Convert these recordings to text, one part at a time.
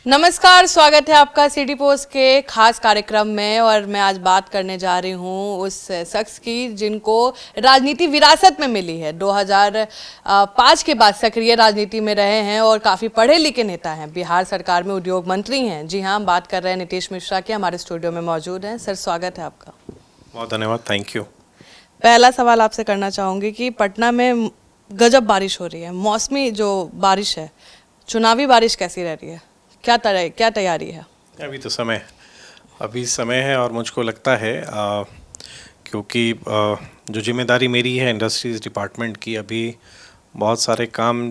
नमस्कार, स्वागत है आपका सिटी पोस्ट के खास कार्यक्रम में। और मैं आज बात करने जा रही हूँ उस शख्स की जिनको राजनीति विरासत में मिली है। 2005 के बाद सक्रिय राजनीति में रहे हैं और काफ़ी पढ़े लिखे नेता हैं। बिहार सरकार में उद्योग मंत्री हैं। जी हाँ, हम बात कर रहे हैं नीतीश मिश्रा के। हमारे स्टूडियो में मौजूद हैं। सर, स्वागत है आपका। बहुत धन्यवाद, थैंक यू। पहला सवाल आपसे करना चाहूँगी कि पटना में गजब बारिश हो रही है, मौसमी जो बारिश है, चुनावी बारिश कैसी रह रही है, क्या तैयारी है? अभी समय है और मुझको लगता है क्योंकि जो जिम्मेदारी मेरी है इंडस्ट्रीज़ डिपार्टमेंट की, अभी बहुत सारे काम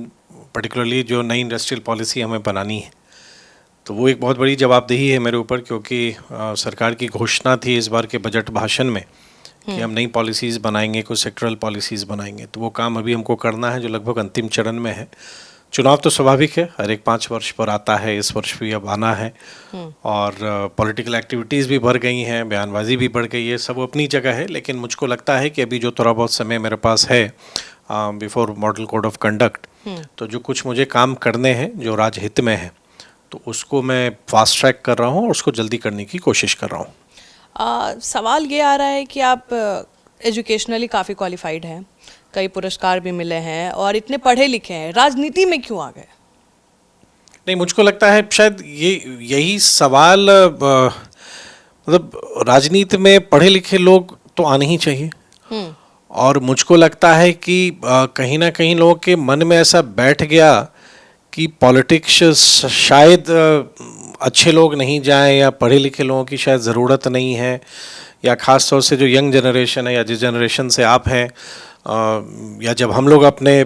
पर्टिकुलरली जो नई इंडस्ट्रियल पॉलिसी हमें बनानी है, तो वो एक बहुत बड़ी जवाबदेही है मेरे ऊपर। क्योंकि सरकार की घोषणा थी इस बार के बजट भाषण में कि हम नई पॉलिसीज़ बनाएंगे, कुछ सेक्टरल पॉलिसीज़ बनाएंगे, तो वो काम अभी हमको करना है जो लगभग अंतिम चरण में है। चुनाव तो स्वाभाविक है, हर एक 5 वर्ष पर आता है, इस वर्ष भी अब आना है। और पॉलिटिकल एक्टिविटीज़ भी बढ़ गई हैं, बयानबाजी भी बढ़ गई है, सब अपनी जगह है। लेकिन मुझको लगता है कि अभी जो थोड़ा बहुत समय मेरे पास है before model code of conduct, तो जो कुछ मुझे काम करने हैं जो राजहित में है, तो उसको मैं फास्ट ट्रैक कर रहा हूँ और उसको जल्दी करने की कोशिश कर रहा हूँ। सवाल ये आ रहा है कि आप एजुकेशनली काफ़ी क्वालिफाइड हैं, कई पुरस्कार भी मिले हैं और इतने पढ़े लिखे हैं, राजनीति में क्यों आ गए? नहीं, मुझको लगता है शायद यही सवाल मतलब राजनीति में पढ़े लिखे लोग तो आने ही चाहिए। और मुझको लगता है कि कहीं ना कहीं लोगों के मन में ऐसा बैठ गया कि पॉलिटिक्स शायद अच्छे लोग नहीं जाएं, या पढ़े लिखे लोगों की शायद ज़रूरत नहीं है, या ख़ास तौर से जो यंग जनरेशन है या जिस जनरेशन से आप हैं, या जब हम लोग अपने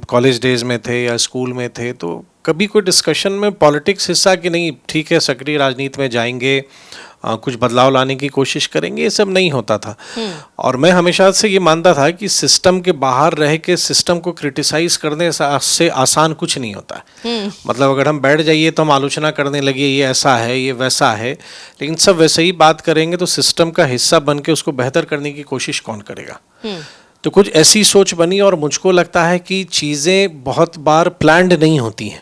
कॉलेज डेज में थे या स्कूल में थे, तो कभी कोई डिस्कशन में पॉलिटिक्स हिस्सा कि नहीं ठीक है सक्रिय राजनीति में जाएंगे, कुछ बदलाव लाने की कोशिश करेंगे, ये सब नहीं होता था। और मैं हमेशा से ये मानता था कि सिस्टम के बाहर रह के सिस्टम को क्रिटिसाइज करने से आसान कुछ नहीं होता है। मतलब अगर हम बैठ जाइए तो हम आलोचना करने लगे, ये ऐसा है, ये वैसा है, लेकिन सब वैसे ही बात करेंगे तो सिस्टम का हिस्सा बन के उसको बेहतर करने की कोशिश कौन करेगा। तो कुछ ऐसी सोच बनी और मुझको लगता है कि चीज़ें बहुत बार प्लान्ड नहीं होती हैं।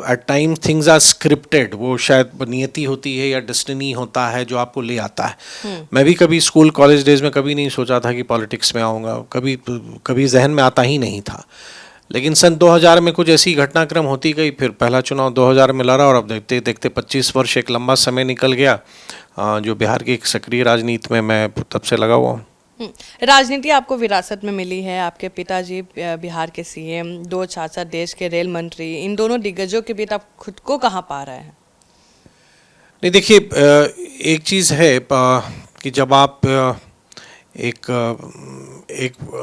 At time things are scripted, वो शायद नियति होती है या डेस्टिनी होता है जो आपको ले आता है। मैं भी कभी स्कूल कॉलेज डेज में कभी नहीं सोचा था कि पॉलिटिक्स में आऊँगा, कभी जहन में आता ही नहीं था। लेकिन सन 2000 में कुछ ऐसी घटनाक्रम होती गई, फिर पहला चुनाव 2000 में लड़ा और अब देखते देखते 25 वर्ष एक लंबा समय निकल गया जो बिहार की एक सक्रिय राजनीति में मैं तब से लगा हुआ हूँ। राजनीति आपको विरासत में मिली है। आपके पिताजी बिहार के सीएम, 2 चाचा देश के रेल मंत्री, इन दोनों दिग्गजों के बीच आप खुद को कहाँ पा रहे हैं? नहीं, देखिए, एक चीज़ है कि जब आप एक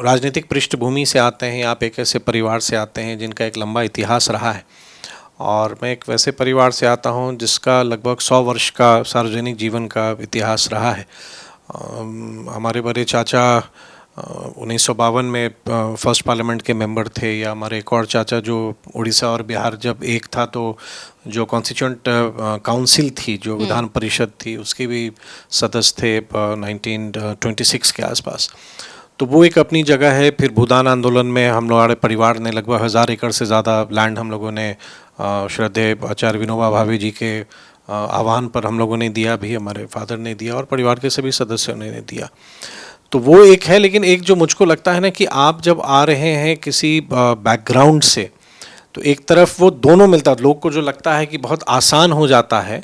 राजनीतिक पृष्ठभूमि से आते हैं, आप एक ऐसे परिवार से आते हैं जिनका एक लंबा इतिहास रहा है, और मैं एक वैसे परिवार से आता हूँ जिसका लगभग 100 वर्ष का सार्वजनिक जीवन का इतिहास रहा है। हमारे बड़े चाचा 1952 में फर्स्ट पार्लियामेंट के मेंबर थे, या हमारे एक और चाचा जो उड़ीसा और बिहार जब एक था तो जो कॉन्स्टिट्यूएंट काउंसिल थी, जो विधान परिषद थी, उसके भी सदस्य थे 1926 के आसपास। तो वो एक अपनी जगह है। फिर भूदान आंदोलन में हम लोग, हमारे परिवार ने लगभग 1000 एकड़ से ज़्यादा लैंड हम लोगों ने श्रद्धेय आचार्य विनोबा भावे जी के आह्वान पर हम लोगों ने दिया भी, हमारे फादर ने दिया और परिवार के सभी सदस्यों ने दिया। तो वो एक है। लेकिन एक जो मुझको लगता है ना कि आप जब आ रहे हैं किसी बैकग्राउंड से, तो एक तरफ वो दोनों मिलता है। लोग को जो लगता है कि बहुत आसान हो जाता है,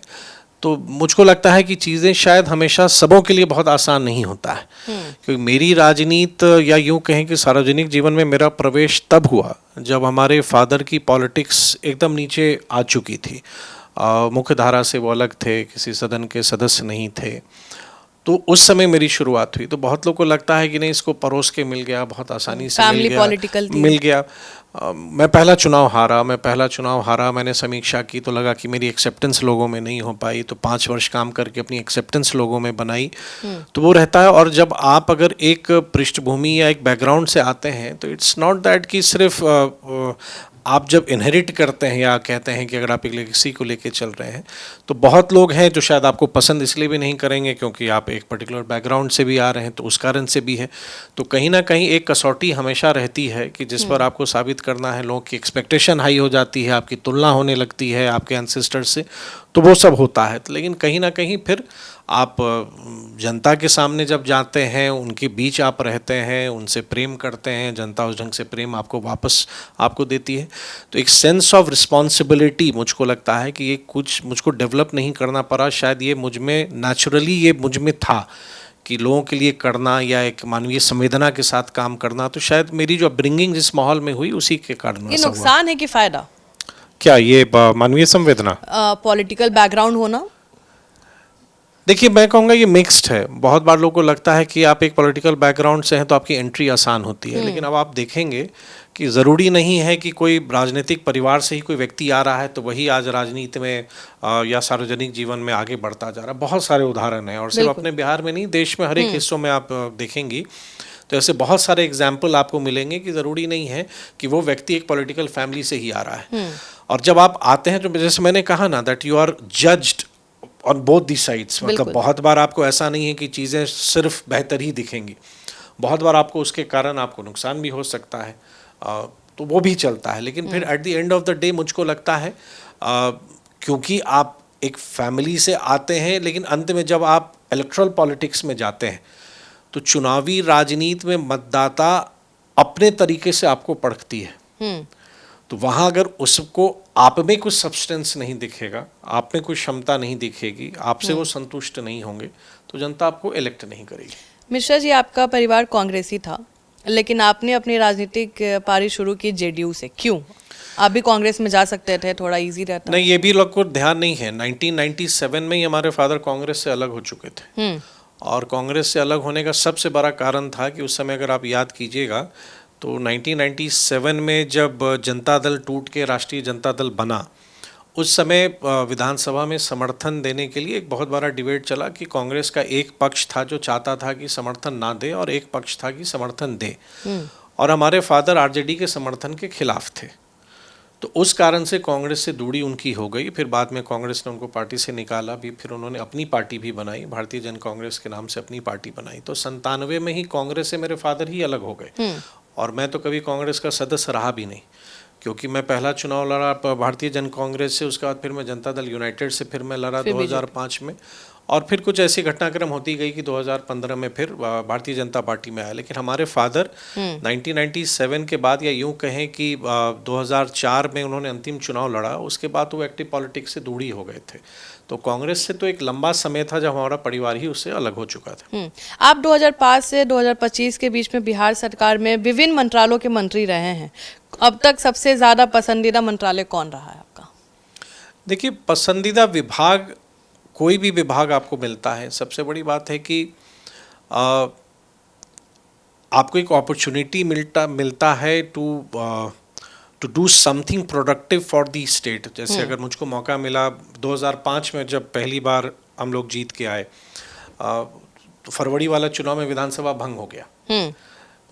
तो मुझको लगता है कि चीज़ें शायद हमेशा सबों के लिए बहुत आसान नहीं होता है। क्योंकि मेरी राजनीति, या यूँ कहें कि सार्वजनिक जीवन में मेरा प्रवेश तब हुआ जब हमारे फादर की पॉलिटिक्स एकदम नीचे आ चुकी थी। मुख्य धारा से वो अलग थे, किसी सदन के सदस्य नहीं थे। तो उस समय मेरी शुरुआत हुई। तो बहुत लोगों को लगता है कि नहीं, इसको परोस के मिल गया, बहुत आसानी से मिल गया। मैं पहला चुनाव हारा, मैंने समीक्षा की तो लगा कि मेरी एक्सेप्टेंस लोगों में नहीं हो पाई, तो 5 वर्ष काम करके अपनी एक्सेप्टेंस लोगों में बनाई। तो वो रहता है। और जब आप अगर एक पृष्ठभूमि या एक बैकग्राउंड से आते हैं, तो इट्स नॉट दैट कि सिर्फ आप जब इनहेरिट करते हैं या कहते हैं कि अगर आप एक लेगेसी को लेके चल रहे हैं, तो बहुत लोग हैं जो शायद आपको पसंद इसलिए भी नहीं करेंगे क्योंकि आप एक पर्टिकुलर बैकग्राउंड से भी आ रहे हैं, तो उस कारण से भी है। तो कहीं ना कहीं एक कसौटी हमेशा रहती है कि जिस पर आपको साबित करना है, लोगों की एक्सपेक्टेशन हाई हो जाती है, आपकी तुलना होने लगती है आपके एंसेस्टर से, तो वो सब होता है। तो लेकिन कहीं ना कहीं फिर आप जनता के सामने जब जाते हैं, उनके बीच आप रहते हैं, उनसे प्रेम करते हैं, जनता उस ढंग से प्रेम आपको वापस आपको देती है। तो एक सेंस ऑफ रिस्पॉन्सिबिलिटी मुझको लगता है कि ये कुछ मुझको डेवलप नहीं करना पड़ा, शायद ये मुझ में नेचुरली ये मुझ में था कि लोगों के लिए करना या एक मानवीय संवेदना के साथ काम करना। तो शायद मेरी जो अपब्रिंगिंग जिस माहौल में हुई उसी के कारण ये ऐसा हुआ। नुकसान है कि फायदा? क्या ये मानवीय संवेदना? पॉलिटिकल बैकग्राउंड होना? देखिए, मैं कहूँगा ये मिक्स्ड है। बहुत बार लोगों को लगता है कि आप एक पॉलिटिकल बैकग्राउंड से हैं तो आपकी एंट्री आसान होती है, लेकिन अब आप देखेंगे कि ज़रूरी नहीं है कि कोई राजनीतिक परिवार से ही कोई व्यक्ति आ रहा है तो वही आज राजनीति में या सार्वजनिक जीवन में आगे बढ़ता जा रहा है। बहुत सारे उदाहरण हैं, और सिर्फ अपने बिहार में नहीं, देश में हर एक हिस्सों में आप देखेंगी तो ऐसे बहुत सारे एग्जाम्पल आपको मिलेंगे कि ज़रूरी नहीं है कि वो व्यक्ति एक पॉलिटिकल फैमिली से ही आ रहा है। और जब आप आते हैं तो जैसे मैंने कहा ना, that you are judged on both the sides. मतलब बहुत बार आपको ऐसा नहीं है कि चीज़ें सिर्फ बेहतर ही दिखेंगी, बहुत बार आपको उसके कारण आपको नुकसान भी हो सकता है, तो वो भी चलता है। लेकिन फिर at the end of the day मुझको लगता है क्योंकि आप एक फैमिली से आते हैं, लेकिन अंत में जब आप इलेक्ट्रल पॉलिटिक्स में जाते हैं तो चुनावी राजनीति में मतदाता अपने तरीके से आपको परखती है। तो वहाँ अगर उसको आप में कुछ सब्सटेंस नहीं दिखेगा, आप में कुछ क्षमता नहीं दिखेगी, आपसे वो संतुष्ट नहीं होंगे, तो जनता आपको इलेक्ट नहीं करेगी। मिश्रा जी, आपका परिवार कांग्रेसी था, लेकिन आपने अपनी राजनीतिक पारी शुरू की जेडीयू से, क्यों? आप भी कांग्रेस में जा सकते थे, थोड़ा इजी रहता। नहीं, ये भी लोग को ध्यान नहीं है। 1997 में ही हमारे फादर कांग्रेस से अलग हो चुके थे, और कांग्रेस से अलग होने का सबसे बड़ा कारण था कि उस समय अगर आप याद कीजिएगा तो 1997 में जब जनता दल टूट के राष्ट्रीय जनता दल बना, उस समय विधानसभा में समर्थन देने के लिए एक बहुत बड़ा डिबेट चला कि कांग्रेस का एक पक्ष था जो चाहता था कि समर्थन ना दे और एक पक्ष था कि समर्थन दे, और हमारे फादर आरजेडी के समर्थन के खिलाफ थे। तो उस कारण से कांग्रेस से दूरी उनकी हो गई। फिर बाद में कांग्रेस ने उनको पार्टी से निकाला भी, फिर उन्होंने अपनी पार्टी भी बनाई, भारतीय जन कांग्रेस के नाम से अपनी पार्टी बनाई। तो 97 में ही कांग्रेस से मेरे फादर ही अलग हो गए, और मैं तो कभी कांग्रेस का सदस्य रहा भी नहीं, क्योंकि मैं पहला चुनाव लड़ा भारतीय जन कांग्रेस से, उसके बाद फिर मैं जनता दल यूनाइटेड से फिर मैं लड़ा 2005 में, और फिर कुछ ऐसी घटनाक्रम होती गई कि 2015 में फिर भारतीय जनता पार्टी में आया। लेकिन हमारे फादर 1997 के बाद, या यूँ कहें कि 2004 में उन्होंने अंतिम चुनाव लड़ा, उसके बाद वो एक्टिव पॉलिटिक्स से दूरी हो गए थे। तो कांग्रेस से तो एक लंबा समय था जब हमारा परिवार ही उससे अलग हो चुका था। आप 2005 से 2025 के बीच में बिहार सरकार में विभिन्न मंत्रालयों के मंत्री रहे हैं। अब तक सबसे ज़्यादा पसंदीदा मंत्रालय कौन रहा है आपका? देखिए, पसंदीदा विभाग, कोई भी विभाग आपको मिलता है, सबसे बड़ी बात है कि आपको एक अपॉर्चुनिटी मिलता है to do something productive for the state. जैसे अगर मुझको मौका मिला 2005 में जब पहली बार हम लोग जीत के आए, तो फरवरी वाला चुनाव में विधानसभा भंग हो गया।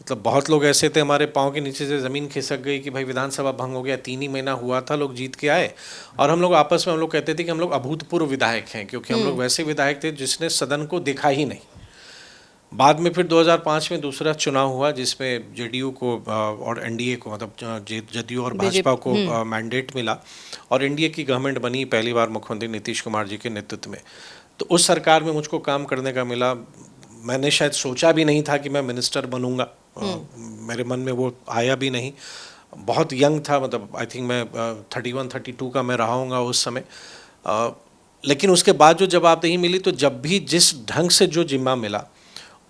मतलब बहुत लोग ऐसे थे, हमारे पाँव के नीचे से ज़मीन खिसक गई कि भाई विधानसभा भंग हो गया। 3 ही महीना हुआ था, लोग जीत के आए, और हम लोग आपस में हम लोग कहते थे कि हम लोग अभूतपूर्व विधायक हैं, क्योंकि हम लोग वैसे विधायक थे जिसने सदन को देखा ही नहीं। बाद में फिर 2005 में दूसरा चुनाव हुआ जिसमें जेडीयू को और एनडीए को, मतलब जदयू और भाजपा को मैंडेट मिला, और एनडीए की गवर्नमेंट बनी पहली बार मुख्यमंत्री नीतीश कुमार जी के नेतृत्व में। तो उस सरकार में मुझको काम करने का मिला। मैंने शायद सोचा भी नहीं था कि मैं मिनिस्टर बनूंगा, मेरे मन में वो आया भी नहीं। बहुत यंग था, मतलब आई थिंक मैं 31-32 का मैं रहा हूँगा उस समय। लेकिन उसके बाद जो जवाबदेही मिली, तो जब भी जिस ढंग से जो जिम्मा मिला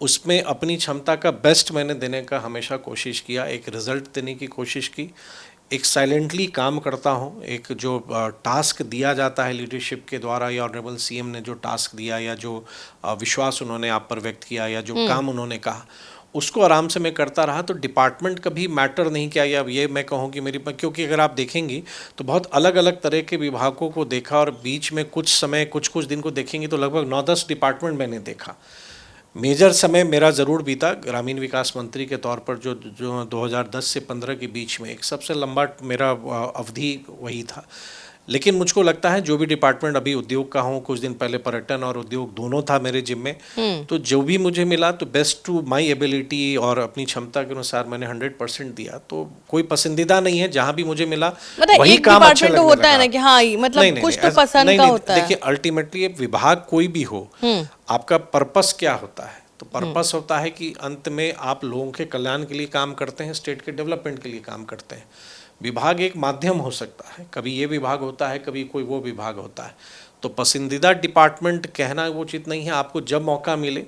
उसमें अपनी क्षमता का बेस्ट मैंने देने का हमेशा कोशिश किया, एक रिज़ल्ट देने की कोशिश की, एक साइलेंटली काम करता हूँ। एक जो टास्क दिया जाता है लीडरशिप के द्वारा, या ऑनरेबल सीएम ने जो टास्क दिया, या जो विश्वास उन्होंने आप पर व्यक्त किया, या जो काम उन्होंने कहा, उसको आराम से मैं करता रहा। तो डिपार्टमेंट कभी मैटर नहीं किया, या ये मैं कहूँ कि मेरी, क्योंकि अगर आप देखेंगी तो बहुत अलग अलग तरह के विभागों को देखा, और बीच में कुछ समय कुछ दिन को देखेंगी तो लगभग 9-10 डिपार्टमेंट मैंने देखा। मेजर समय मेरा ज़रूर बीता ग्रामीण विकास मंत्री के तौर पर, जो 2010 से 15 के बीच में एक सबसे लंबा मेरा अवधि वही था। लेकिन मुझको लगता है जो भी डिपार्टमेंट, अभी उद्योग का हूँ, कुछ दिन पहले पर्यटन और उद्योग दोनों था मेरे जिम्मे, तो जो भी मुझे मिला तो बेस्ट टू माय एबिलिटी और अपनी क्षमता के अनुसार मैंने 100% दिया। तो कोई पसंदीदा नहीं है, जहाँ भी मुझे मिला मतलब वही एक काम अच्छा डिपार्टमेंट तो लगने होता है लगा। ना कि हाँ मतलब नहीं, नहीं, कुछ नहीं, तो ऐसा- पसंद नहीं, का नहीं, होता है। देखिए अल्टीमेटली विभाग कोई भी हो, आपका पर्पस क्या होता है? तो पर्पस होता है कि अंत में आप लोगों के कल्याण के लिए काम करते हैं, स्टेट के डेवलपमेंट के लिए काम करते हैं। विभाग एक माध्यम हो सकता है, कभी ये विभाग होता है, कभी कोई वो विभाग होता है। तो पसंदीदा डिपार्टमेंट कहना वो उचित नहीं है। आपको जब मौका मिले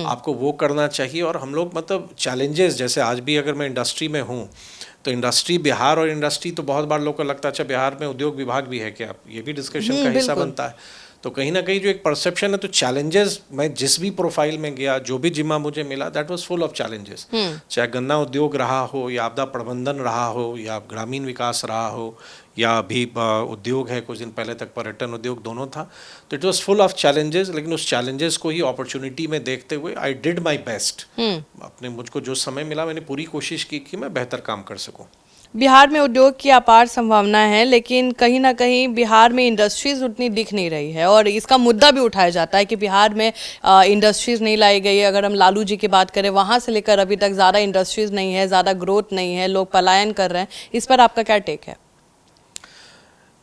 आपको वो करना चाहिए। और हम लोग मतलब चैलेंजेस, जैसे आज भी अगर मैं इंडस्ट्री में हूँ तो इंडस्ट्री, बिहार और इंडस्ट्री, तो बहुत बार लोगों को लगता है अच्छा बिहार में उद्योग विभाग भी है क्या? ये भी डिस्कशन का हिस्सा बिल्कुल। बनता है। तो कहीं ना कहीं जो एक परसेप्शन है, तो चैलेंजेस, मैं जिस भी प्रोफाइल में गया, जो भी जिम्मा मुझे मिला, that was full of challenges. चाहे गन्ना उद्योग रहा हो, या आपदा प्रबंधन रहा हो, या ग्रामीण विकास रहा हो, या अभी उद्योग है, कुछ दिन पहले तक पर्यटन उद्योग, दोनों था। तो it was full of challenges, लेकिन उस चैलेंजेस को ही अपॉर्चुनिटी में देखते हुए आई डिड माई बेस्ट। अपने मुझको जो समय मिला मैंने पूरी कोशिश की कि मैं बेहतर काम कर सकूँ। बिहार में उद्योग की अपार संभावना है, लेकिन कहीं ना कहीं बिहार में इंडस्ट्रीज उतनी दिख नहीं रही है और इसका मुद्दा भी उठाया जाता है कि बिहार में इंडस्ट्रीज नहीं लाई गई है। अगर हम लालू जी की बात करें, वहाँ से लेकर अभी तक ज़्यादा इंडस्ट्रीज नहीं है, ज़्यादा ग्रोथ नहीं है, लोग पलायन कर रहे हैं। इस पर आपका क्या टेक है?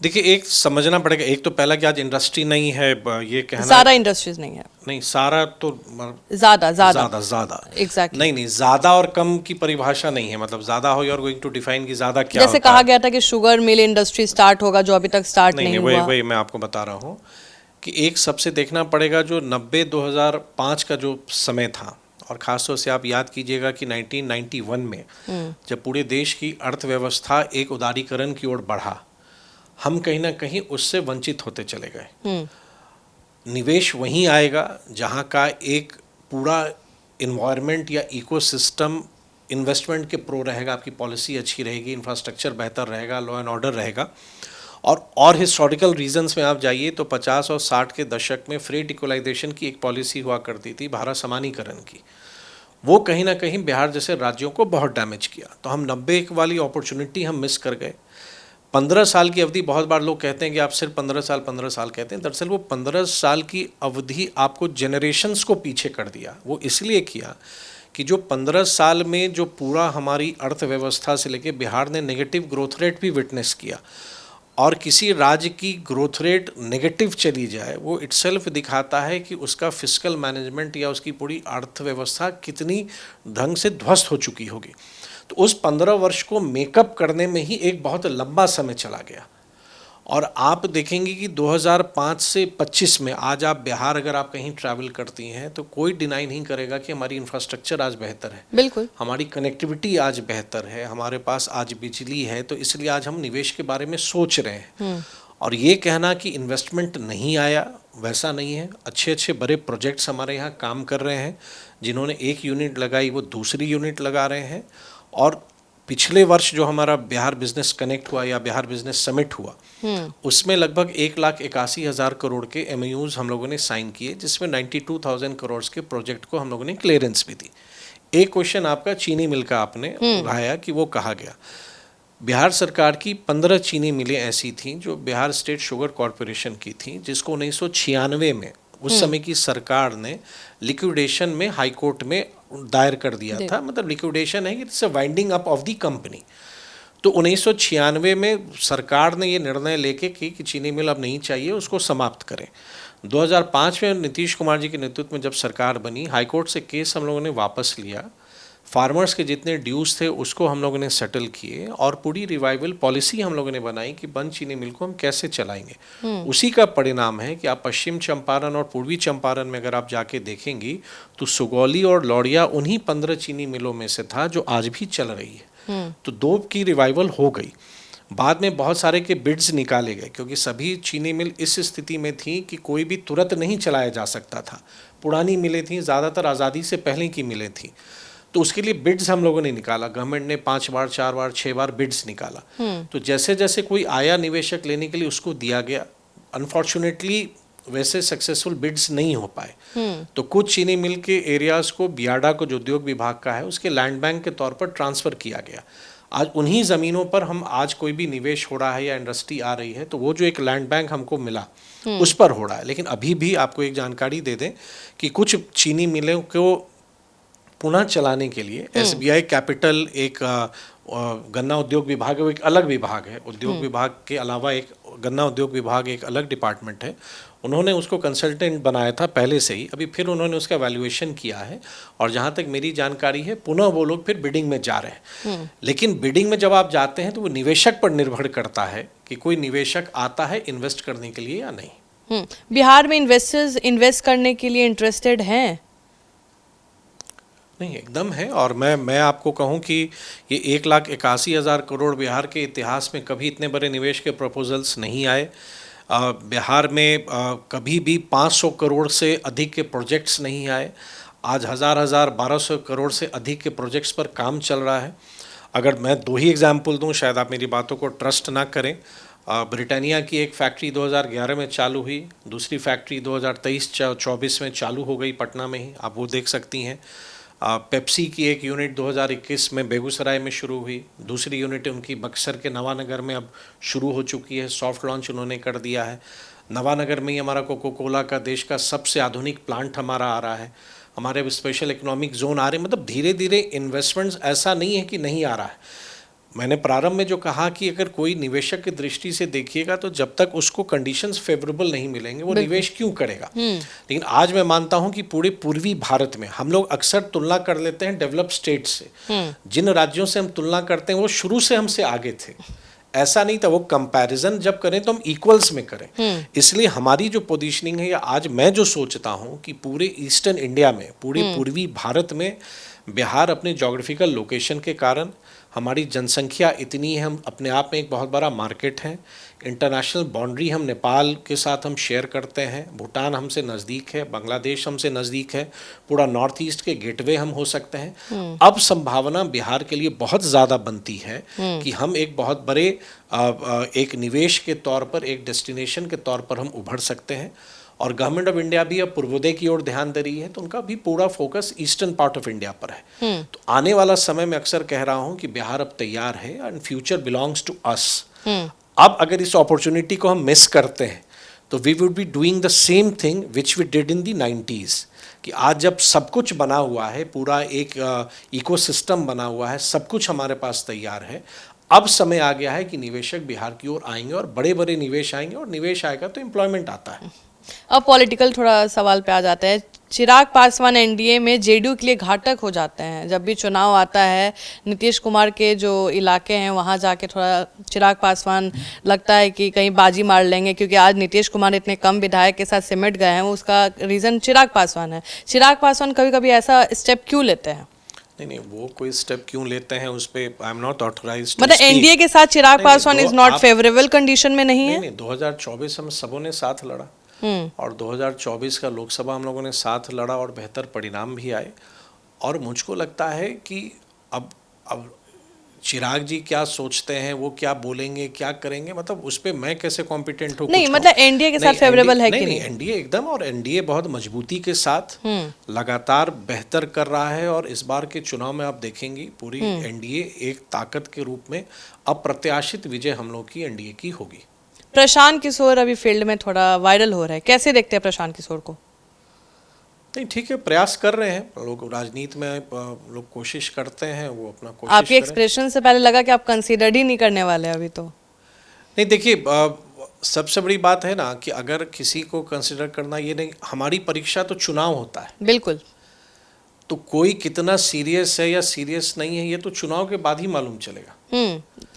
देखिए, एक समझना पड़ेगा, एक तो पहला कि आज इंडस्ट्री नहीं है, ये कहना ज़्यादा इंडस्ट्रीज नहीं है। नहीं, सारा तो ज़्यादा ज़्यादा ज़्यादा ज़्यादा एग्जैक्टली। नहीं, नहीं, ज़्यादा और कम की परिभाषा नहीं है। मतलब ज़्यादा हो, you are going to define कि ज़्यादा क्या जैसे होता कहा है। गया था कि शुगर मिल इंडस्ट्री स्टार्ट होगा, जो अभी तक स्टार्ट नहीं, नहीं नहीं, वही हुआ। वही मैं आपको बता रहा हूँ कि एक सबसे देखना पड़ेगा जो 90-2005 का जो समय था, और ख़ासतौर से आप याद कीजिएगा कि 1991 में जब पूरे देश की अर्थव्यवस्था एक उदारीकरण की ओर बढ़ा, हम कहीं ना कहीं उससे वंचित होते चले गए। निवेश वहीं आएगा जहाँ का एक पूरा इन्वायरमेंट या इकोसिस्टम इन्वेस्टमेंट के प्रो रहेगा, आपकी पॉलिसी अच्छी रहेगी, इंफ्रास्ट्रक्चर बेहतर रहेगा, लॉ एंड ऑर्डर रहेगा। और हिस्टोरिकल रीजंस में आप जाइए तो 50 और 60 के दशक में फ्रेट इक्वलाइजेशन की एक पॉलिसी हुआ करती थी, भारत समानीकरण की। वो कहीं ना कहीं बिहार जैसे राज्यों को बहुत डैमेज किया। तो हम 90 वाली अपॉर्चुनिटी हम मिस कर गए। 15 साल की अवधि, बहुत बार लोग कहते हैं कि आप सिर्फ 15 साल कहते हैं। दरअसल वो 15 साल की अवधि आपको जेनरेशन्स को पीछे कर दिया। वो इसलिए किया कि जो 15 साल में जो पूरा हमारी अर्थव्यवस्था से लेके बिहार ने नेगेटिव ग्रोथ रेट भी विटनेस किया, और किसी राज्य की ग्रोथ रेट नेगेटिव चली जाए, वो इटसेल्फ दिखाता है कि उसका फिस्कल मैनेजमेंट या उसकी पूरी अर्थव्यवस्था कितनी ढंग से ध्वस्त हो चुकी होगी। तो उस 15 वर्ष को मेकअप करने में ही एक बहुत लंबा समय चला गया। और आप देखेंगे कि 2005 से 25 में आज आप बिहार अगर आप कहीं ट्रैवल करती हैं तो कोई डिनाई नहीं करेगा कि हमारी इंफ्रास्ट्रक्चर आज बेहतर है, बिल्कुल। हमारी कनेक्टिविटी आज बेहतर है, हमारे पास आज बिजली है। तो इसलिए आज हम निवेश के बारे में सोच रहे हैं। और ये कहना कि इन्वेस्टमेंट नहीं आया, वैसा नहीं है। अच्छे अच्छे बड़े प्रोजेक्ट्स हमारे यहाँ काम कर रहे हैं। जिन्होंने एक यूनिट लगाई वो दूसरी यूनिट लगा रहे हैं। और पिछले वर्ष जो हमारा बिहार बिजनेस कनेक्ट हुआ या बिहार बिजनेस समिट हुआ, उसमें लगभग 1,81,000 करोड़ के MOUs हम लोगों ने साइन किए, जिसमें 92,000 करोड़ के प्रोजेक्ट को हम लोगों ने क्लियरेंस भी दी। एक क्वेश्चन आपका चीनी मिल का आपने उठाया कि वो कहा गया। बिहार सरकार की 15 चीनी मिलें ऐसी थीं जो बिहार स्टेट शुगर कॉरपोरेशन की थी, जिसको 1996 में उस समय की सरकार ने लिक्विडेशन में हाई कोर्ट में दायर कर दिया था। मतलब लिक्विडेशन है कि it's a winding up of the company. तो 1996 में सरकार ने ये निर्णय लेके कि चीनी मिल अब नहीं चाहिए, उसको समाप्त करें। 2005 में नीतीश कुमार जी के नेतृत्व में जब सरकार बनी, हाई कोर्ट से केस हम लोगों ने वापस लिया, फार्मर्स के जितने ड्यूज़ थे उसको हम लोगों ने सेटल किए, और पूरी रिवाइवल पॉलिसी हम लोगों ने बनाई कि बंद चीनी मिल को हम कैसे चलाएंगे। उसी का परिणाम है कि आप पश्चिम चंपारण और पूर्वी चंपारण में अगर आप जाके देखेंगी तो सुगौली और लौड़िया उन्हीं 15 चीनी मिलों में से था जो आज भी चल रही है। तो दो की रिवाइवल हो गई। बाद में बहुत सारे के बिड्स निकाले गए, क्योंकि सभी चीनी मिल इस स्थिति में थी कि कोई भी तुरंत नहीं चलाया जा सकता था। पुरानी मिलें थीं, ज़्यादातर आज़ादी से पहले की मिलें थीं। तो उसके लिए बिड्स हम लोगों ने निकाला, गवर्नमेंट ने 5 बार 4 बार 6 बार बिड्स निकाला। तो जैसे जैसे कोई आया निवेशक लेने के लिए उसको दिया गया। अनफॉर्चुनेटली वैसे सक्सेसफुल बिड्स नहीं हो पाए। तो कुछ चीनी मिल के एरियाज को बियाडा को जो उद्योग विभाग का है उसके लैंड बैंक के तौर पर ट्रांसफ़र किया गया। आज उन्हीं ज़मीनों पर हम आज कोई भी निवेश हो रहा है या इंडस्ट्री आ रही है तो वो जो एक लैंड बैंक हमको मिला उस पर हो रहा है। लेकिन अभी भी आपको एक जानकारी दे दें कि कुछ चीनी मिलों को पुनः चलाने के लिए SBI कैपिटल एक गन्ना उद्योग विभाग है, वो एक अलग विभाग है। उद्योग विभाग के अलावा एक गन्ना उद्योग विभाग एक अलग डिपार्टमेंट है। उन्होंने उसको कंसल्टेंट बनाया था पहले से ही, अभी फिर उन्होंने उसका वैल्यूएशन किया है और जहाँ तक मेरी जानकारी है पुनः वो लोग फिर बिडिंग में जा रहे हैं। लेकिन बिडिंग में जब आप जाते हैं तो वो निवेशक पर निर्भर करता है कि कोई निवेशक आता है इन्वेस्ट करने के लिए या नहीं। बिहार में इन्वेस्टर्स इन्वेस्ट करने के लिए इंटरेस्टेड हैं? नहीं, एकदम है। और मैं आपको कहूं कि ये 1,81,000 करोड़ बिहार के इतिहास में कभी इतने बड़े निवेश के प्रपोजल्स नहीं आए। बिहार में कभी भी 500 करोड़ से अधिक के प्रोजेक्ट्स नहीं आए। आज 1,000 करोड़ से अधिक के प्रोजेक्ट्स पर काम चल रहा है। अगर मैं 2 ही एग्जाम्पल दूं, शायद आप मेरी बातों को ट्रस्ट ना करें। ब्रिटानिया की एक फैक्ट्री 2011 में चालू हुई, दूसरी फैक्ट्री 2023-24 में चालू हो गई पटना में ही, आप वो देख सकती हैं। पेप्सी की एक यूनिट 2021 में बेगूसराय में शुरू हुई, दूसरी यूनिट उनकी बक्सर के नवानगर में अब शुरू हो चुकी है, सॉफ्ट लॉन्च उन्होंने कर दिया है। नवानगर में ही हमारा कोको कोला का देश का सबसे आधुनिक प्लांट हमारा आ रहा है। हमारे अब स्पेशल इकोनॉमिक जोन आ रहे हैं। मतलब धीरे धीरे इन्वेस्टमेंट्स, ऐसा नहीं है कि नहीं आ रहा है। मैंने प्रारंभ में जो कहा कि अगर कोई निवेशक की दृष्टि से देखिएगा तो जब तक उसको कंडीशंस फेवरेबल नहीं मिलेंगे वो निवेश क्यों करेगा। लेकिन आज मैं मानता हूं कि पूरे पूर्वी भारत में हम लोग अक्सर तुलना कर लेते हैं डेवलप्ड स्टेट से। जिन राज्यों से हम तुलना करते हैं वो शुरू से हमसे आगे थे। ऐसा नहीं था, वो कंपैरिजन जब करें तो हम इक्वल्स में करें। इसलिए हमारी जो पोजीशनिंग है, या आज मैं जो सोचता हूं कि पूरे ईस्टर्न इंडिया में, पूरे पूर्वी भारत में बिहार अपने जोग्राफिकल लोकेशन के कारण, हमारी जनसंख्या इतनी है, हम अपने आप में एक बहुत बड़ा मार्केट है। इंटरनेशनल बाउंड्री हम नेपाल के साथ हम शेयर करते हैं, भूटान हमसे नज़दीक है, बांग्लादेश हमसे नज़दीक है, पूरा नॉर्थ ईस्ट के गेटवे हम हो सकते हैं। अब संभावना बिहार के लिए बहुत ज़्यादा बनती है कि हम एक बहुत बड़े एक निवेश के तौर पर, एक डेस्टिनेशन के तौर पर हम उभर सकते हैं। और गवर्नमेंट ऑफ इंडिया भी अब पूर्वोदय की ओर ध्यान दे रही है, तो उनका भी पूरा focus eastern part of India पर है। तो आने वाला समय में अक्सर कह रहा हूं कि बिहार अब तैयार है and future belongs to us. अब अगर इस अपॉर्चुनिटी को हम मिस करते हैं तो we would be doing the same thing which we did in the 90s, कि आज जब सब कुछ बना हुआ है, पूरा एक इकोसिस्टम बना हुआ है, सब कुछ हमारे पास तैयार है, अब समय आ गया है कि निवेशक बिहार की ओर आएंगे और बड़े बड़े निवेश आएंगे, और निवेश आएगा तो एम्प्लॉयमेंट आता है। अब पॉलिटिकल थोड़ा सवाल पे आ जाता है। चिराग पासवान एनडीए में जेडीयू के लिए घातक हो जाते हैं। जब भी चुनाव आता है, नीतीश कुमार के जो इलाके हैं वहाँ जाके थोड़ा चिराग पासवान लगता है कि कहीं बाजी मार लेंगे, क्योंकि आज नीतीश कुमार इतने कम विधायक के साथ सिमट गए हैं, उसका रीज़न चिराग पासवान है। चिराग पासवान कभी कभी ऐसा स्टेप क्यों लेते हैं? नहीं, वो कोई स्टेप क्यों लेते हैं उस पे आई एम नॉट ऑथराइज्ड। मतलब एनडीए के साथ Chirag Paswan is not favourable condition में नहीं है? नहीं, 2024 हम सबों ने साथ लड़ा और 2024 का लोकसभा हम लोगों ने साथ लड़ा और बेहतर परिणाम भी आए। और मुझको लगता है कि अब चिराग जी क्या सोचते हैं, वो क्या बोलेंगे, क्या करेंगे, मतलब उस पर मैं कैसे कॉम्पिटेंट हूँ? नहीं, मतलब एनडीए के साथ फेवरेबल है कि नहीं? एनडीए एकदम, और एनडीए बहुत मजबूती के साथ लगातार बेहतर कर रहा है। और इस बार के चुनाव में आप देखेंगी पूरी एनडीए एक ताकत के रूप में अप्रत्याशित विजय हम लोग की एनडीए की होगी। प्रशांत किशोर अभी फील्ड में थोड़ा वायरल हो रहा है, कैसे देखते हैं प्रशांत किशोर को? नहीं, ठीक है, प्रयास कर रहे हैं लोग, राजनीति में लोग कोशिश करते हैं, वो अपना कोशिश आपके एक्सप्रेशन से पहले लगा कि आप कंसीडर ही नहीं करने वाले अभी तो। नहीं, देखिए, सबसे बड़ी बात है ना कि अगर किसी को कंसीडर करना, ये नहीं, हमारी परीक्षा तो चुनाव होता है। बिल्कुल। तो कोई कितना सीरियस है या सीरियस नहीं है ये तो चुनाव के बाद ही मालूम चलेगा।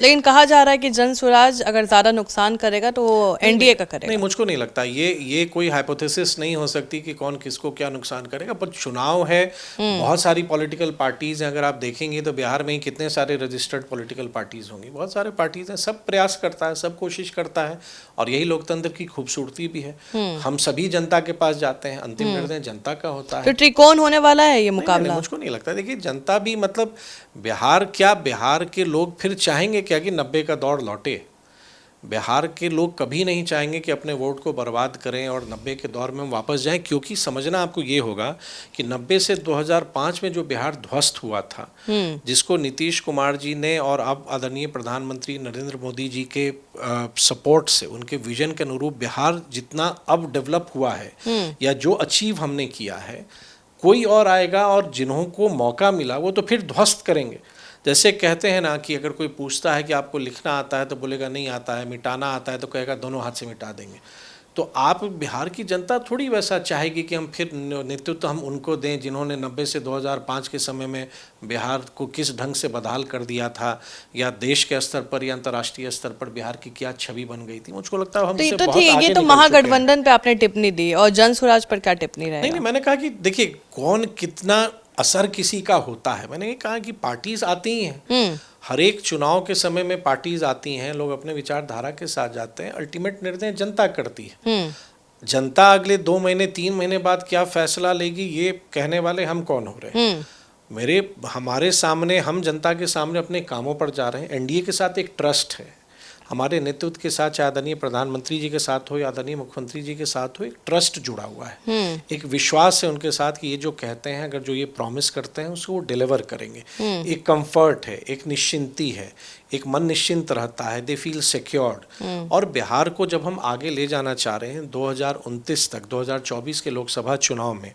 लेकिन कहा जा रहा है कि जन स्वराज अगर ज्यादा नुकसान करेगा तो वो एनडीए का करेगा। नहीं, मुझको नहीं लगता, ये कोई हाइपोथेसिस नहीं हो सकती कि कौन किसको क्या नुकसान करेगा। पर चुनाव है, बहुत सारी पॉलिटिकल पार्टीज हैं। अगर आप देखेंगे तो बिहार में ही कितने सारे रजिस्टर्ड पॉलिटिकल पार्टीज होंगी, बहुत सारे पार्टीज हैं, सब प्रयास करता है, सब कोशिश करता है, और यही लोकतंत्र की खूबसूरती भी है। हम सभी जनता के पास जाते हैं, अंतिम निर्णय जनता का होता है। तो त्रिकोण होने वाला है ये मुकाबला? मुझको नहीं लगता। देखिए, जनता भी, मतलब बिहार के लोग फिर चाहेंगे क्या कि 90 का दौर लौटे? बिहार के लोग कभी नहीं चाहेंगे कि अपने वोट को बर्बाद करें और 90 के दौर में हम वापस जाएं, क्योंकि समझना आपको ये होगा कि 90 से 2005 में जो बिहार ध्वस्त हुआ था, जिसको नीतीश कुमार जी ने और अब आदरणीय प्रधानमंत्री नरेंद्र मोदी जी के सपोर्ट से, उनके विजन के अनुरूप बिहार जितना अब डेवलप हुआ है या जो अचीव हमने किया है, कोई और आएगा और जिन्हों को मौका मिला वो तो फिर ध्वस्त करेंगे। जैसे कहते हैं ना कि अगर कोई पूछता है कि आपको लिखना आता है तो बोलेगा नहीं आता है, मिटाना आता है तो कहेगा दोनों हाथ से मिटा देंगे। तो आप बिहार की जनता थोड़ी वैसा चाहेगी कि हम फिर नेतृत्व हम उनको दें जिन्होंने 90 से 2005 के समय में बिहार को किस ढंग से बदहाल कर दिया था, या देश के स्तर पर या अंतर्राष्ट्रीय स्तर पर बिहार की क्या छवि बन गई थी। मुझको लगता है हम तो ये इससे तो बहुत ठीक, आगे ये तो निकल चुके हैं। महागठबंधन पे आपने टिप्पणी दी, और जन स्वराज पर क्या टिप्पणी नहीं रहेगा? मैंने कहा कि देखिए कौन कितना असर किसी का होता है। मैंने ये कहा कि पार्टीज आती ही हैं, हर एक चुनाव के समय में पार्टीज आती हैं, लोग अपने विचारधारा के साथ जाते हैं, अल्टीमेट निर्णय जनता करती है। जनता अगले 2 महीने 3 महीने बाद क्या फैसला लेगी ये कहने वाले हम कौन हो रहे हैं। हमारे सामने, हम जनता के सामने अपने कामों पर जा रहे हैं। एनडीए के साथ एक ट्रस्ट है, हमारे नेतृत्व के साथ, चाहे आदरणीय प्रधानमंत्री जी के साथ हो या आदरणीय मुख्यमंत्री जी के साथ हो, एक ट्रस्ट जुड़ा हुआ है, एक विश्वास है उनके साथ कि ये जो कहते हैं, अगर जो ये प्रॉमिस करते हैं उसको वो डिलीवर करेंगे। एक कंफर्ट है, एक निश्चिंती है, एक मन निश्चिंत रहता है, दे फील सिक्योर्ड। और बिहार को जब हम आगे ले जाना चाह रहे हैं 2029 तक, 2024 के लोकसभा चुनाव में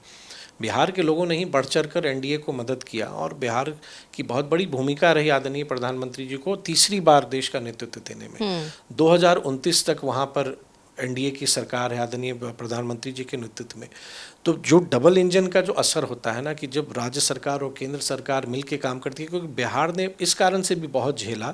बिहार के लोगों ने ही बढ़ चढ़ कर एनडीए को मदद किया, और बिहार की बहुत बड़ी भूमिका रही आदरणीय प्रधानमंत्री जी को तीसरी बार देश का नेतृत्व देने में। 2029 तक वहाँ पर एनडीए की सरकार है आदरणीय प्रधानमंत्री जी के नेतृत्व में। तो जो डबल इंजन का जो असर होता है ना, कि जब राज्य सरकार और केंद्र सरकार मिलकर काम करती है, क्योंकि बिहार ने इस कारण से भी बहुत झेला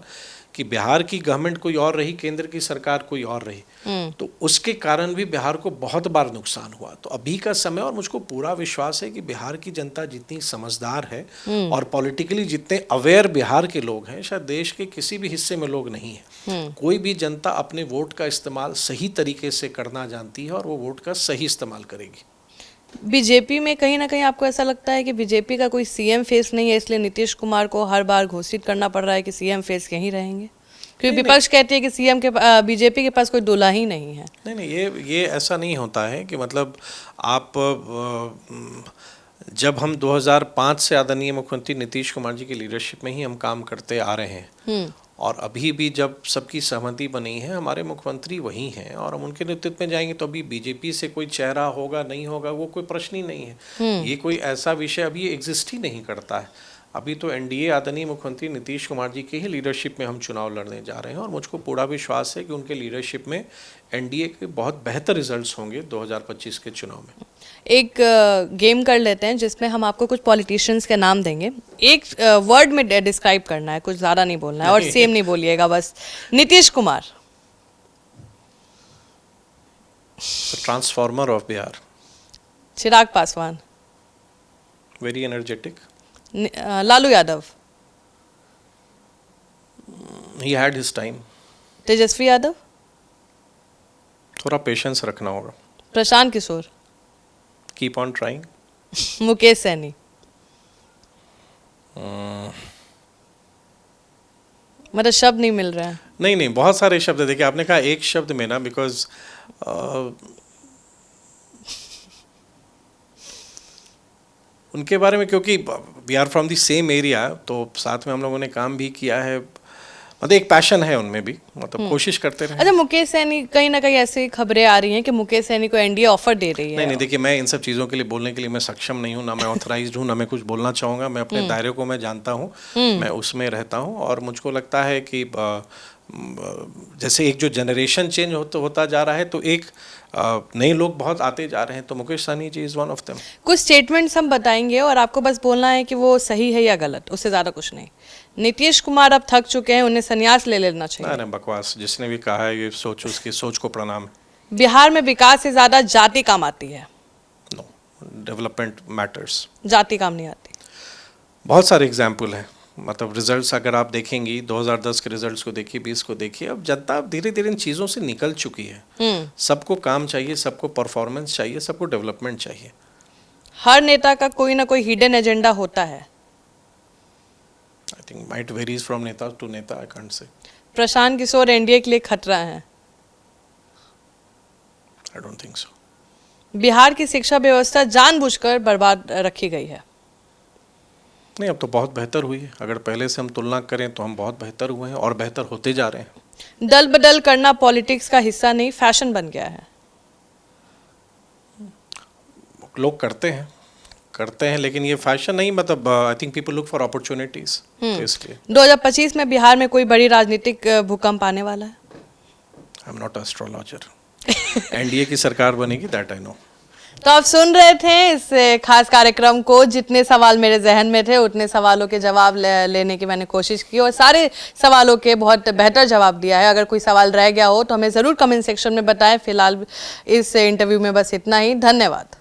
कि बिहार की गवर्नमेंट कोई और रही, केंद्र की सरकार कोई और रही, तो उसके कारण भी बिहार को बहुत बार नुकसान हुआ। तो अभी का समय, और मुझको पूरा विश्वास है कि बिहार की जनता जितनी समझदार है और पॉलिटिकली जितने अवेयर बिहार के लोग हैं, शायद देश के किसी भी हिस्से में लोग नहीं है। कोई भी जनता अपने वोट का इस्तेमाल सही तरीके से करना जानती है और वो वोट का सही इस्तेमाल करेगी। बीजेपी में कहीं ना कहीं आपको ऐसा लगता है कि बीजेपी का कोई सीएम फेस नहीं है, इसलिए नीतीश कुमार को हर बार घोषित करना पड़ रहा है कि सीएम फेस यहीं रहेंगे? क्योंकि विपक्ष कहती है कि सीएम के बीजेपी के पास कोई दूल्हा ही नहीं है। नहीं, ये ऐसा नहीं होता है कि मतलब आप जब हम 2005 से आदरणीय मुख्यमंत्री नीतीश कुमार जी की लीडरशिप में ही हम काम करते आ रहे हैं, और अभी भी जब सबकी सहमति बनी है, हमारे मुख्यमंत्री वही हैं और हम उनके नेतृत्व में जाएंगे, तो अभी बीजेपी से कोई चेहरा होगा नहीं होगा वो कोई प्रश्न ही नहीं है। ये कोई ऐसा विषय अभी एग्जिस्ट ही नहीं करता है। अभी तो एनडीए आदरणीय मुख्यमंत्री नीतीश कुमार जी की ही लीडरशिप में हम चुनाव लड़ने जा रहे हैं, और मुझको पूरा विश्वास है कि उनके लीडरशिप में एनडीए के बहुत बेहतर रिजल्ट्स होंगे 2025 के चुनाव में। एक गेम कर लेते हैं जिसमें हम आपको कुछ पॉलिटिशियंस के नाम देंगे, एक वर्ड में डिस्क्राइब करना है, कुछ ज़्यादा नहीं बोलना है, और सेम नहीं बोलिएगा बस। Nitish Kumar. Transformer of Bihar. Chirag Paswan. Very energetic. Lalu Yadav. He had his time. Tejashwi Yadav. थोड़ा पेशेंस रखना होगा। Prashant Kishor. Keep on trying. Mukesh Saini. मतलब शब्द नहीं मिल रहा है। नहीं, बहुत सारे शब्द है। देखिए आपने कहा एक शब्द में ना, बिकॉज उनके बारे में, क्योंकि we are from the same area, तो साथ में हम लोगों ने काम भी किया है, मतलब एक पैशन है उनमें भी, मतलब कोशिश करते रहे। अच्छा, मुकेश सैनी, कहीं ना कहीं ऐसी खबरें आ रही हैं कि मुकेश सैनी को एनडीए ऑफर दे रही है। नहीं, देखिए मैं इन सब चीज़ों के लिए बोलने के लिए मैं सक्षम नहीं हूँ, ना मैं ऑथराइज्ड हूँ, ना मैं कुछ बोलना चाहूँगा। मैं अपने दायरे को मैं जानता हूँ, मैं उसमें रहता हूँ, और मुझको लगता है कि जैसे एक जो जनरेशन चेंज होता जा रहा है, तो एक नए लोग बहुत आते जा रहे हैं, तो मुकेश सहनी जी इज़ वन ऑफ देम। कुछ स्टेटमेंट्स हम बताएंगे और आपको बस बोलना है कि वो सही है या गलत, उससे ज़्यादा कुछ नहीं। नीतीश कुमार अब थक चुके हैं, उन्हें संन्यास ले लेना चाहिए। नहीं, बकवास। जिसने भी कहा है ये सोच, उसकी सोच को प्रणाम। बिहार में विकास से ज़्यादा जाति काम आती है। No, development matters. जाति काम नहीं आती। बहुत सारे एग्जाम्पल हैं, मतलब रिजल्ट्स अगर आप देखेंगी 2010 के रिजल्ट्स को देखिए, 20 को देखिए, अब जनता धीरे धीरे इन चीज़ों से निकल चुकी है। सबको काम चाहिए, सबको परफॉर्मेंस चाहिए, सबको डेवलपमेंट चाहिए। हर नेता का कोई ना कोई हिडन एजेंडा होता है। I think might varies from नेता टू नेता, I can't say. Prashant Kishor NDA के लिए खतरा है? I don't think so. Bihar की शिक्षा व्यवस्था जानबूझकर बर्बाद रखी गई है? नहीं, अब तो बहुत बेहतर हुई है। अगर पहले से हम तुलना करें तो हम बहुत बेहतर हुए हैं और बेहतर होते जा रहे हैं। दल बदल करना पॉलिटिक्स का हिस्सा नहीं, फैशन बन गया है? लोग करते हैं लेकिन ये फैशन नहीं, मतलब I think people look for opportunities, तो इसलिए। 2025 में बिहार में कोई बड़ी राजनीतिक भूकंप आने वाला है? आई एम नॉट एस्ट्रोलॉजर। एनडीए की सरकार बनेगी, दैट आई नो। तो आप सुन रहे थे इस खास कार्यक्रम को। जितने सवाल मेरे जहन में थे उतने सवालों के जवाब लेने की मैंने कोशिश की और सारे सवालों के बहुत बेहतर जवाब दिया है। अगर कोई सवाल रह गया हो तो हमें ज़रूर कमेंट सेक्शन में बताएं। फिलहाल इस इंटरव्यू में बस इतना ही। धन्यवाद।